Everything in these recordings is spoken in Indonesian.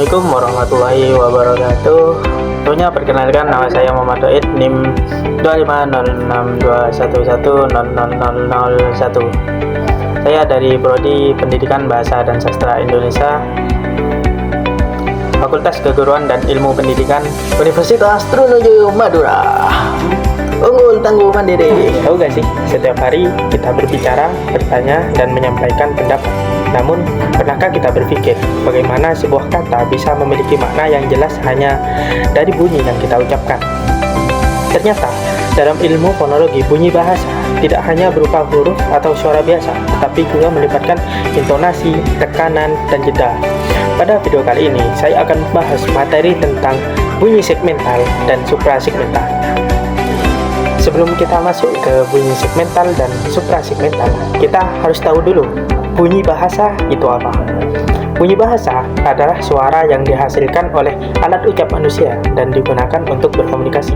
Assalamualaikum warahmatullahi wabarakatuh. Tentunya perkenalkan, nama saya Muhammad Doid, NIM 2506211000001. Saya dari Prodi Pendidikan Bahasa dan Sastra Indonesia, Fakultas Keguruan dan Ilmu Pendidikan, Universitas Trunojoyo Madura. Unggul, tangguh, mandiri. Tahu gak sih, setiap hari kita berbicara, bertanya, dan menyampaikan pendapat. Namun, pernahkah kita berpikir bagaimana sebuah kata bisa memiliki makna yang jelas hanya dari bunyi yang kita ucapkan? Ternyata, dalam ilmu fonologi, bunyi bahasa tidak hanya berupa huruf atau suara biasa, tetapi juga melibatkan intonasi, tekanan, dan jeda. Pada video kali ini, saya akan membahas materi tentang bunyi segmental dan suprasegmental. Sebelum kita masuk ke bunyi segmental dan suprasegmental, kita harus tahu dulu bunyi bahasa itu apa. Bunyi bahasa adalah suara yang dihasilkan oleh alat ucap manusia dan digunakan untuk berkomunikasi.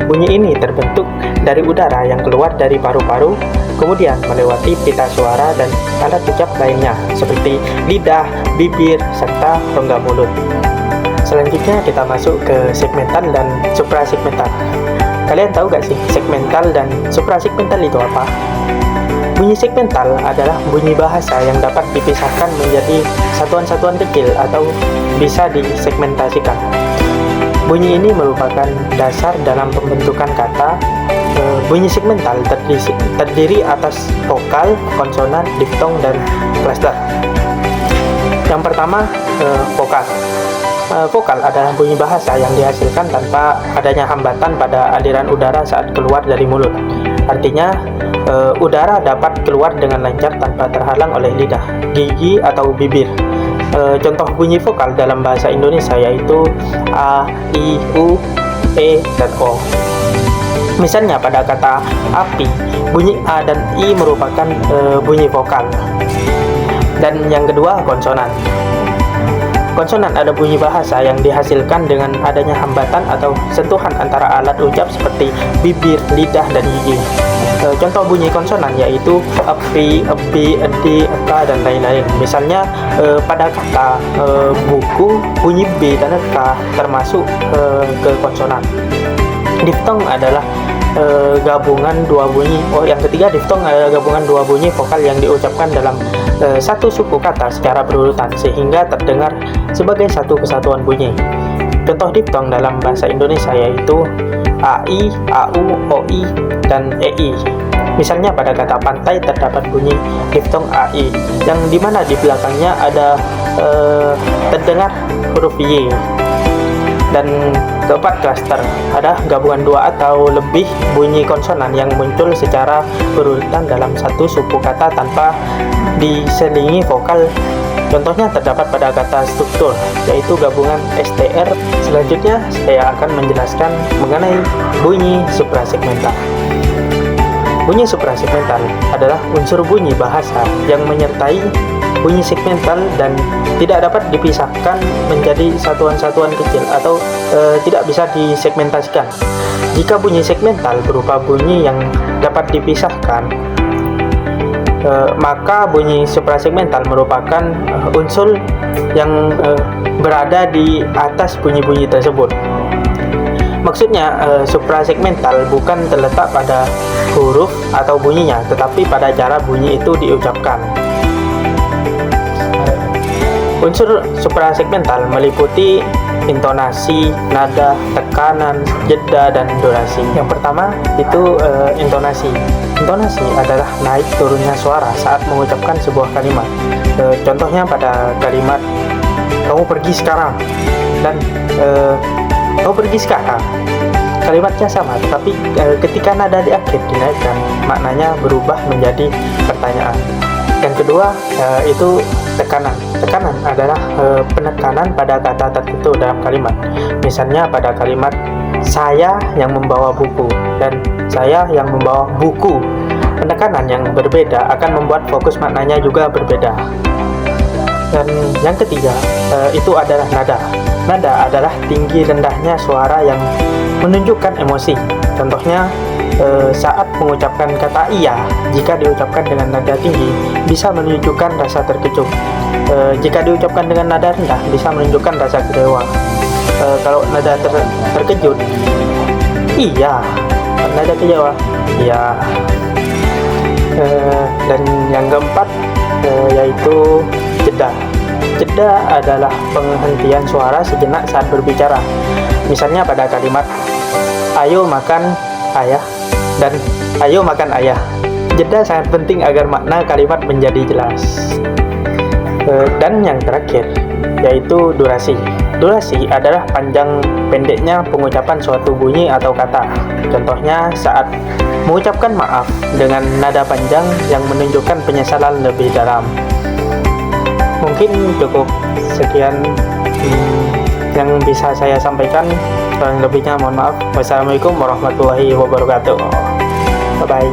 Bunyi ini terbentuk dari udara yang keluar dari paru-paru, kemudian melewati pita suara dan alat ucap lainnya seperti lidah, bibir, serta rongga mulut. Selanjutnya kita masuk ke segmental dan suprasegmental. Kalian tahu gak sih segmental dan suprasegmental itu apa? Bunyi segmental adalah bunyi bahasa yang dapat dipisahkan menjadi satuan-satuan kecil atau bisa disegmentasikan. Bunyi ini merupakan dasar dalam pembentukan kata. Bunyi segmental terdiri atas vokal, konsonan, diftong, dan cluster. Yang pertama, vokal. Vokal adalah bunyi bahasa yang dihasilkan tanpa adanya hambatan pada aliran udara saat keluar dari mulut. Artinya, udara dapat keluar dengan lancar tanpa terhalang oleh lidah, gigi, atau bibir. Contoh bunyi vokal dalam bahasa Indonesia yaitu A, I, U, E, dan O. Misalnya pada kata api, bunyi A dan I merupakan bunyi vokal. Dan yang kedua, konsonan. Konsonan ada bunyi bahasa yang dihasilkan dengan adanya hambatan atau sentuhan antara alat ucap seperti bibir, lidah, dan gigi. Contoh bunyi konsonan yaitu epi, ebi, edi, eka, dan lain-lain. Misalnya pada kata buku, bunyi B dan K termasuk ke konsonan. Diftong adalah gabungan dua bunyi. Yang ketiga, diftong adalah gabungan dua bunyi vokal yang diucapkan dalam satu suku kata secara berurutan sehingga terdengar sebagai satu kesatuan bunyi. Contoh diftong dalam bahasa Indonesia yaitu AI, AU, OI, dan EI. Misalnya pada kata pantai terdapat bunyi diftong AI yang dimana di belakangnya ada terdengar huruf Y. Dan keempat, cluster ada gabungan dua atau lebih bunyi konsonan yang muncul secara berurutan dalam satu suku kata tanpa diselingi vokal. Contohnya terdapat pada kata struktur, yaitu gabungan STR. Selanjutnya, saya akan menjelaskan mengenai bunyi suprasegmental. Bunyi suprasegmental adalah unsur bunyi bahasa yang menyertai bunyi segmental dan tidak dapat dipisahkan menjadi satuan-satuan kecil atau tidak bisa disegmentasikan. Jika bunyi segmental berupa bunyi yang dapat dipisahkan, maka bunyi suprasegmental merupakan unsur yang berada di atas bunyi-bunyi tersebut. Maksudnya, suprasegmental bukan terletak pada huruf atau bunyinya, tetapi pada cara bunyi itu diucapkan. Unsur suprasegmental meliputi intonasi, nada, tekanan, jeda, dan durasi. Yang pertama itu intonasi. Intonasi adalah naik turunnya suara saat mengucapkan sebuah kalimat. Contohnya pada kalimat kamu pergi sekarang dan kamu pergi sekarang. Kalimatnya sama, tetapi ketika nada di akhir dinaikkan, maknanya berubah menjadi pertanyaan. Yang kedua itu tekanan. Tekanan adalah penekanan pada kata tertentu dalam kalimat. Misalnya pada kalimat saya yang membawa buku dan saya yang membawa buku. Penekanan yang berbeda akan membuat fokus maknanya juga berbeda. Dan yang ketiga itu adalah nada. Nada adalah tinggi rendahnya suara yang menunjukkan emosi. Contohnya saat mengucapkan kata iya, jika diucapkan dengan nada tinggi bisa menunjukkan rasa terkejut. Jika diucapkan dengan nada rendah bisa menunjukkan rasa kecewa. Kalau nada terkejut, iya. Nada kecewa, iya. Dan yang keempat yaitu jeda. Jeda adalah penghentian suara sejenak saat berbicara. Misalnya pada kalimat ayo makan ayah dan ayo makan ayah. Jeda sangat penting agar makna kalimat menjadi jelas. Dan yang terakhir yaitu durasi. Durasi adalah panjang pendeknya pengucapan suatu bunyi atau kata. Contohnya saat mengucapkan maaf dengan nada panjang yang menunjukkan penyesalan lebih dalam. Mungkin cukup sekian yang bisa saya sampaikan. Kurang lebihnya mohon maaf. Wassalamualaikum warahmatullahi wabarakatuh. Bye bye.